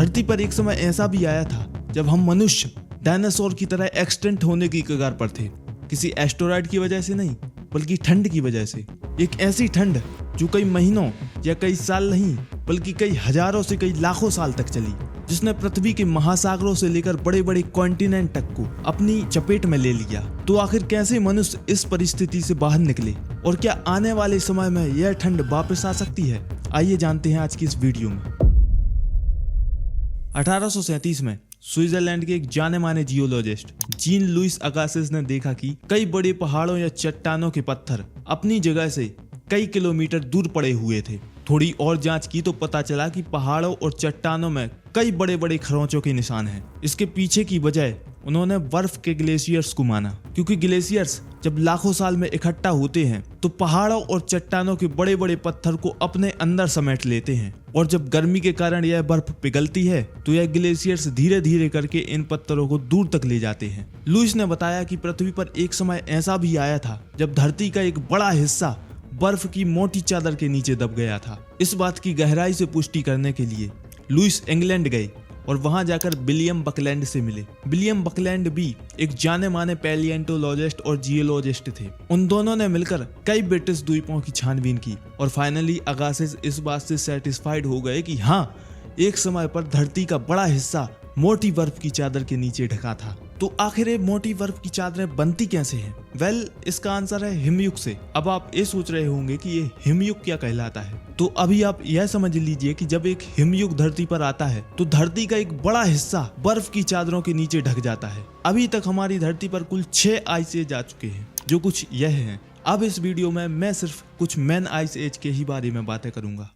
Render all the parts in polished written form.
धरती पर एक समय ऐसा भी आया था जब हम मनुष्य डायनासोर की तरह एक्सटेंट होने की कगार पर थे। किसी एस्टेरॉयड की वजह से नहीं, बल्कि ठंड की वजह से। एक ऐसी ठंड जो कई महीनों या कई साल नहीं, बल्कि कई हजारों से कई लाखों साल तक चली, जिसने पृथ्वी के महासागरों से लेकर बड़े बड़े कॉन्टिनेंट तक को अपनी चपेट में ले लिया। तो आखिर कैसे मनुष्य इस परिस्थिति से बाहर निकले और क्या आने वाले समय में यह ठंड वापस आ सकती है? आइए जानते हैं आज की इस वीडियो में। 1837 में स्विट्जरलैंड के एक जाने माने जियोलॉजिस्ट जीन लुइस अगासिस ने देखा कि कई बड़े पहाड़ों या चट्टानों के पत्थर अपनी जगह से कई किलोमीटर दूर पड़े हुए थे। थोड़ी और जांच की तो पता चला कि पहाड़ों और चट्टानों में कई बड़े बड़े खरोंचों के निशान हैं। इसके पीछे की वजह उन्होंने बर्फ के ग्लेशियर्स को माना, क्योंकि ग्लेशियर्स जब लाखों साल में इकट्ठा होते हैं तो पहाड़ों और चट्टानों के बड़े बड़े पत्थर को अपने अंदर समेट लेते हैं, और जब गर्मी के कारण यह बर्फ पिघलती है तो यह ग्लेशियर्स धीरे धीरे करके इन पत्थरों को दूर तक ले जाते हैं। लुइस ने बताया कि पृथ्वी पर एक समय ऐसा भी आया था जब धरती का एक बड़ा हिस्सा बर्फ की मोटी चादर के नीचे दब गया था। इस बात की गहराई से पुष्टि करने के लिए लुइस इंग्लैंड गए और वहां जाकर विलियम बकलैंड से मिले। विलियम बकलैंड भी एक जाने माने पैलिएंटोलॉजिस्ट और जियोलॉजिस्ट थे। उन दोनों ने मिलकर कई ब्रिटिश द्वीपों की छानबीन की और फाइनली अगासिस इस बात से सेटिस्फाइड हो गए कि हाँ, एक समय पर धरती का बड़ा हिस्सा मोटी बर्फ की चादर के नीचे ढका था। तो आखिर ये मोटी बर्फ की चादरें बनती कैसे हैं? वेल, इसका आंसर है हिमयुग से। अब आप ये सोच रहे होंगे कि ये हिमयुग क्या कहलाता है, तो अभी आप यह समझ लीजिए कि जब एक हिमयुग धरती पर आता है तो धरती का एक बड़ा हिस्सा बर्फ की चादरों के नीचे ढक जाता है। अभी तक हमारी धरती पर कुल 6 आइस एज आ चुके हैं, जो कुछ यह हैं। अब इस वीडियो में मैं सिर्फ कुछ मेन आइस एज के ही बारे में बातें करूंगा।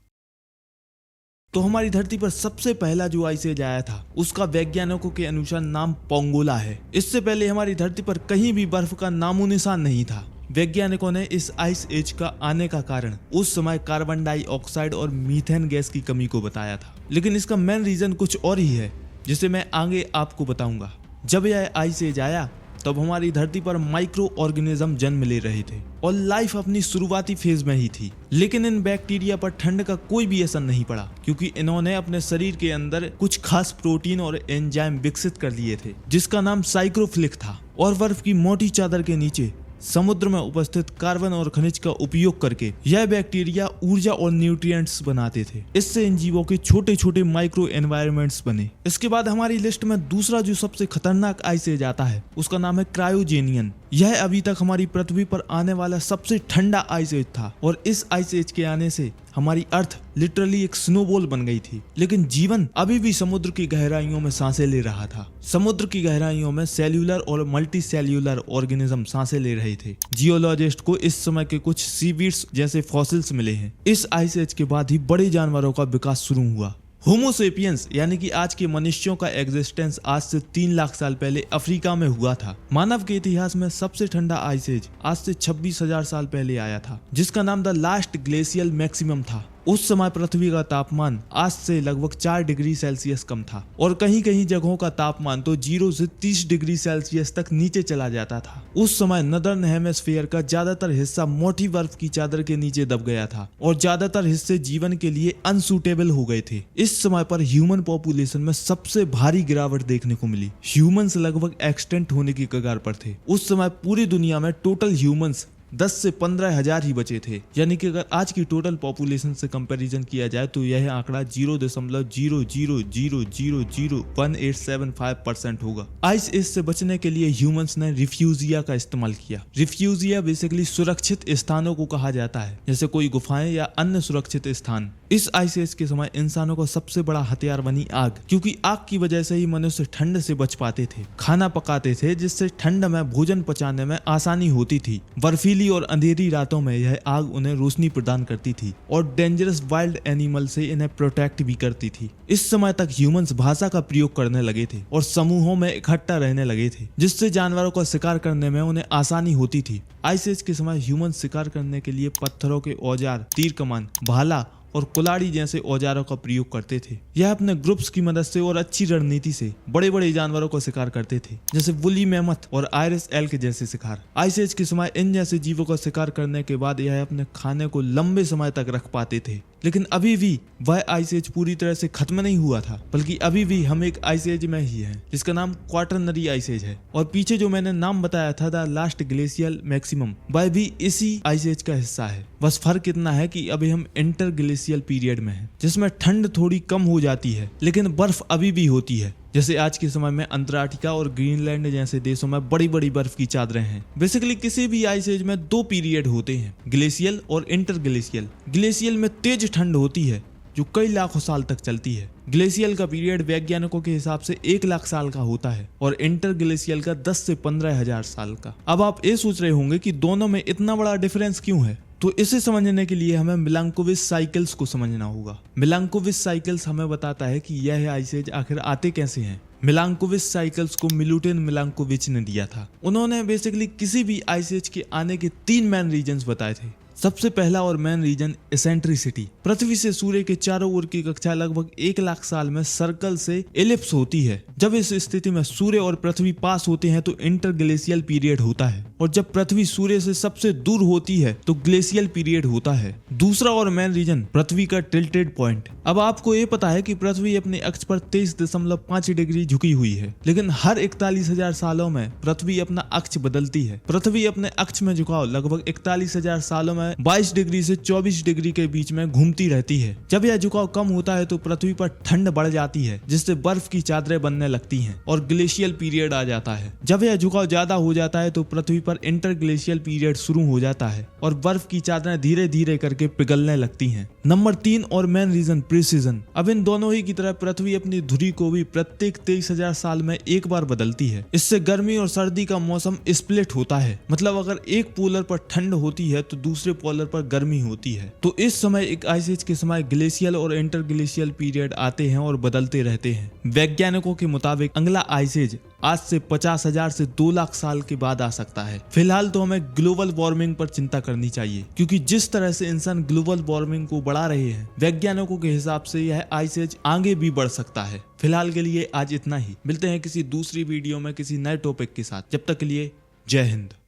तो हमारी धरती पर सबसे पहला जो आइस एज आया था उसका वैज्ञानिकों के अनुसार नाम पोंगोला है। इससे पहले हमारी धरती पर कहीं भी बर्फ का नामो निशान नहीं था। वैज्ञानिकों ने इस आइस एज का आने का कारण उस समय कार्बन डाइऑक्साइड और मीथेन गैस की कमी को बताया था, लेकिन इसका मेन रीजन कुछ और ही है, जिसे मैं आगे आपको बताऊंगा। जब यह आइस एज आया तब हमारी धरती पर माइक्रो ऑर्गेनिज्म जन्म ले रहे थे और लाइफ अपनी शुरुआती फेज में ही थी। लेकिन इन बैक्टीरिया पर ठंड का कोई भी असर नहीं पड़ा, क्योंकि इन्होंने अपने शरीर के अंदर कुछ खास प्रोटीन और एंजाइम विकसित कर लिए थे, जिसका नाम साइक्रोफ्लिक था। और बर्फ की मोटी चादर के नीचे समुद्र में उपस्थित कार्बन और खनिज का उपयोग करके यह बैक्टीरिया ऊर्जा और न्यूट्रिएंट्स बनाते थे। इससे इन जीवों के छोटे छोटे माइक्रो एनवायरनमेंट्स बने। इसके बाद हमारी लिस्ट में दूसरा जो सबसे खतरनाक आइस एज आता है उसका नाम है क्रायोजेनियन। यह अभी तक हमारी पृथ्वी पर आने वाला सबसे ठंडा आइस एज था, और इस आइस एज के आने से हमारी अर्थ लिटरली एक स्नोबॉल बन गई थी। लेकिन जीवन अभी भी समुद्र की गहराइयों में सांसें ले रहा था। समुद्र की गहराइयों में सेल्यूलर और मल्टी सेल्यूलर ऑर्गेनिज्म सांसें ले रहे थे। जियोलॉजिस्ट को इस समय के कुछ सीवीड्स जैसे फॉसिल्स मिले हैं। इस आइस एज के बाद ही बड़े जानवरों का विकास शुरू हुआ। होमो सेपियंस यानी कि आज के मनुष्यों का एग्जिस्टेंस आज से 3 लाख साल पहले अफ्रीका में हुआ था। मानव के इतिहास में सबसे ठंडा आइस एज आज से 26,000 साल पहले आया था, जिसका नाम द लास्ट ग्लेशियल मैक्सिमम था। उस समय पृथ्वी का तापमान आज से लगभग 4 डिग्री सेल्सियस कम था, और कहीं कहीं जगहों का तापमान तो 0 से 30 डिग्री सेल्सियस तक नीचे चला जाता था। उस समय नदर्न हेमिस्फीयर का ज्यादातर हिस्सा मोटी बर्फ की चादर के नीचे दब गया था, और ज्यादातर हिस्से जीवन के लिए अनसूटेबल हो गए थे। इस समय पर ह्यूमन पॉपुलेशन में सबसे भारी गिरावट देखने को मिली। ह्यूमंस लगभग एक्सटेंट होने की कगार पर थे। उस समय पूरी दुनिया में टोटल ह्यूमंस 10 से 15 हजार ही बचे थे, यानी कि अगर आज की टोटल पॉपुलेशन से कंपैरिजन किया जाए तो यह आंकड़ा 0.000001875% होगा। आइस एज से बचने के लिए ह्यूमंस ने रिफ्यूजिया का इस्तेमाल किया। रिफ्यूजिया बेसिकली सुरक्षित स्थानों को कहा जाता है, जैसे कोई गुफाएं या अन्य सुरक्षित स्थान। इस आइस एज के समय इंसानों का सबसे बड़ा हथियार बनी आग, क्योंकि आग की वजह से ही मनुष्य ठंड से बच पाते थे। खाना पकाते थे, जिससे ठंड में भोजन पचाने में आसानी होती थी। बर्फीली और अंधेरी रातों में यह आग उन्हें रोशनी प्रदान करती थी और डेंजरस वाइल्ड एनिमल से इन्हें प्रोटेक्ट भी करती थी। इस समय तक ह्यूमंस भाषा का प्रयोग करने लगे थे और समूहों में इकट्ठा रहने लगे थे, जिससे जानवरों का शिकार करने में उन्हें आसानी होती थी। आइस एज के समय ह्यूमंस शिकार करने के लिए पत्थरों के औजार, तीर कमान, भाला और कुल्हाड़ी जैसे औजारों का प्रयोग करते थे। यह अपने ग्रुप्स की मदद से और अच्छी रणनीति से बड़े बड़े जानवरों को शिकार करते थे, जैसे वुली मैमथ और आयरिस एल्क जैसे शिकार। आइस एज के समय इन जैसे जीवों का शिकार करने के बाद यह अपने खाने को लंबे समय तक रख पाते थे। लेकिन अभी भी वह आइस एज पूरी तरह से खत्म नहीं हुआ था, बल्कि अभी भी हम एक आइस एज में ही हैं, जिसका नाम क्वाटरनरी आइस एज है। और पीछे जो मैंने नाम बताया था द लास्ट ग्लेशियल मैक्सिमम, वह भी इसी आइस एज का हिस्सा है। बस फर्क इतना है कि अभी हम इंटर ग्लेशियल पीरियड में हैं, जिसमें ठंड थोड़ी कम हो जाती है लेकिन बर्फ अभी भी होती है। जैसे आज के समय में अंटार्कटिका और ग्रीनलैंड जैसे देशों में बड़ी बड़ी बर्फ की चादरें हैं। बेसिकली किसी भी आइस एज में दो पीरियड होते हैं, ग्लेशियल और इंटर ग्लेशियल। ग्लेशियल में तेज ठंड होती है जो कई लाखों साल तक चलती है। ग्लेशियल का पीरियड वैज्ञानिकों के हिसाब से 1 लाख साल का होता है और इंटर ग्लेशियल का 10 से 15 हजार साल का। अब आप ये सोच रहे होंगे कि दोनों में इतना बड़ा डिफरेंस क्यों है, तो इसे समझने के लिए हमें मिलांकोविच साइकिल्स को समझना होगा। मिलांकोविच साइकिल्स हमें बताता है कि यह आइस एज आखिर आते कैसे हैं। मिलांकोविच साइकिल्स को मिलुटिन मिलांकोविच ने दिया था। उन्होंने बेसिकली किसी भी आइस एज के आने के 3 मेन रीजन्स बताए थे। सबसे पहला और मेन रीजन एसेंट्रिसिटी। पृथ्वी से सूर्य के चारों ओर की कक्षा लगभग 1 लाख साल में सर्कल से एलिप्स होती है। जब इस स्थिति में सूर्य और पृथ्वी पास होते हैं तो इंटरग्लेशियल पीरियड होता है, और जब पृथ्वी सूर्य से सबसे दूर होती है तो ग्लेशियल पीरियड होता है। दूसरा और मेन रीजन पृथ्वी का टिल्टेड पॉइंट। अब आपको ये पता है कि पृथ्वी अपने अक्ष पर 23.5 डिग्री झुकी हुई है, लेकिन हर 41,000 सालों में पृथ्वी अपना अक्ष बदलती है। पृथ्वी अपने अक्ष में झुकाव लगभग 41,000 सालों में 22 डिग्री से 24 डिग्री के बीच में घूमती रहती है। जब यह झुकाव कम होता है तो पृथ्वी पर ठंड बढ़ जाती है, जिससे बर्फ की चादरें बनने लगती हैं और ग्लेशियल पीरियड आ जाता है। जब यह झुकाव ज्यादा हो जाता है तो पृथ्वी पर इंटरग्लेशियल पीरियड शुरू हो जाता है और बर्फ की चादरें धीरे धीरे करके पिघलने लगती हैं। नंबर 3 और मेन रीजन प्रिसीजन। अब इन दोनों ही की तरह पृथ्वी अपनी धुरी को भी प्रत्येक 23,000 साल में एक बार बदलती है। इससे गर्मी और सर्दी का मौसम स्प्लिट होता है। मतलब अगर एक पोलर पर ठंड होती है तो दूसरे पोलर पर गर्मी होती है। तो इस समय एक आइस एज के समय ग्लेशियल और इंटरग्लेशियल पीरियड आते हैं और बदलते रहते हैं। वैज्ञानिकों के मुताबिक अगला आइस एज आज से 50,000 से 2 लाख साल के बाद आ सकता है। फिलहाल तो हमें ग्लोबल वार्मिंग पर चिंता करनी चाहिए, क्योंकि जिस तरह से इंसान ग्लोबल वार्मिंग को बढ़ा रहे हैं, वैज्ञानिकों के हिसाब से यह आइस एज आगे भी बढ़ सकता है। फिलहाल के लिए आज इतना ही। मिलते हैं किसी दूसरी वीडियो में किसी नए टॉपिक के साथ। जब तक के लिए जय हिंद।